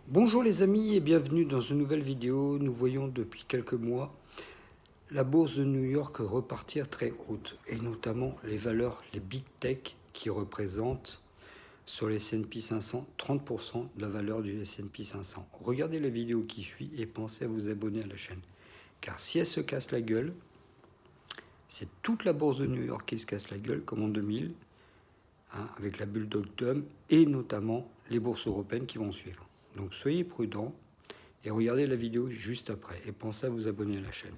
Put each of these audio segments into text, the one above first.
Bonjour les amis et bienvenue dans une nouvelle vidéo. Nous voyons depuis quelques mois la bourse de New York repartir très haute et notamment les valeurs, les big tech qui représentent sur les S&P 500 30% de la valeur du S&P 500. Regardez la vidéo qui suit et pensez à vous abonner à la chaîne. Car si elle se casse la gueule, c'est toute la bourse de New York qui se casse la gueule comme en 2000 avec la bulle dot-com et notamment les bourses européennes qui vont suivre. Donc soyez prudents et regardez la vidéo juste après et pensez à vous abonner à la chaîne.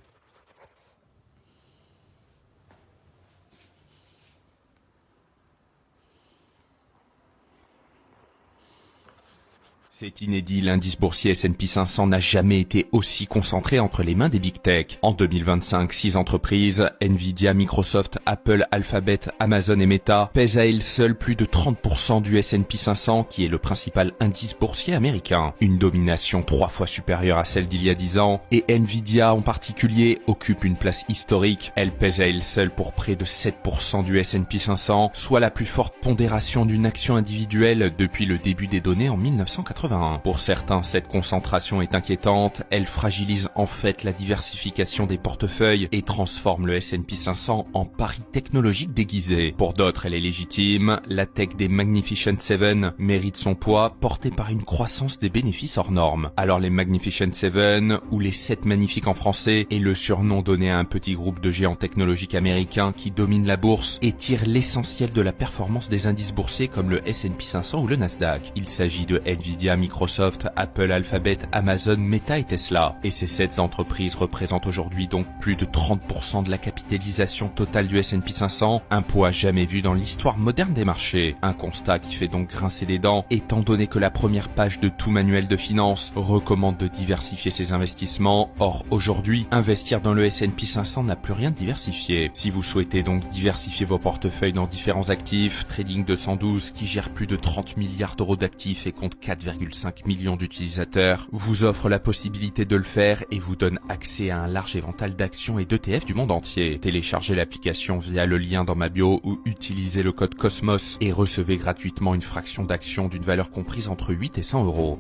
C'est inédit, l'indice boursier S&P 500 n'a jamais été aussi concentré entre les mains des big tech. En 2025, 6 entreprises, Nvidia, Microsoft, Apple, Alphabet, Amazon et Meta, pèsent à elles seules plus de 30% du S&P 500 qui est le principal indice boursier américain. Une domination 3 fois supérieure à celle d'il y a 10 ans et Nvidia en particulier occupe une place historique. Elle pèse à elle seule pour près de 7% du S&P 500, soit la plus forte pondération d'une action individuelle depuis le début des données en 1980. Pour certains, cette concentration est inquiétante, elle fragilise en fait la diversification des portefeuilles et transforme le S&P 500 en pari technologique déguisé. Pour d'autres, elle est légitime, la tech des Magnificent Seven mérite son poids, porté par une croissance des bénéfices hors normes. Alors les Magnificent Seven, ou les 7 magnifiques en français, est le surnom donné à un petit groupe de géants technologiques américains qui dominent la bourse et tirent l'essentiel de la performance des indices boursiers comme le S&P 500 ou le Nasdaq. Il s'agit de Nvidia, Microsoft, Apple, Alphabet, Amazon, Meta et Tesla. Et ces 7 entreprises représentent aujourd'hui donc plus de 30% de la capitalisation totale du S&P 500, un poids jamais vu dans l'histoire moderne des marchés. Un constat qui fait donc grincer des dents, étant donné que la première page de tout manuel de finance recommande de diversifier ses investissements. Or, aujourd'hui, investir dans le S&P 500 n'a plus rien de diversifié. Si vous souhaitez donc diversifier vos portefeuilles dans différents actifs, Trading 212, qui gère plus de 30 milliards d'euros d'actifs et compte 4,5 millions d'utilisateurs, vous offre la possibilité de le faire et vous donne accès à un large éventail d'actions et d'ETF du monde entier. Téléchargez l'application via le lien dans ma bio ou utilisez le code COSMOS et recevez gratuitement une fraction d'action d'une valeur comprise entre 8 et 100 euros.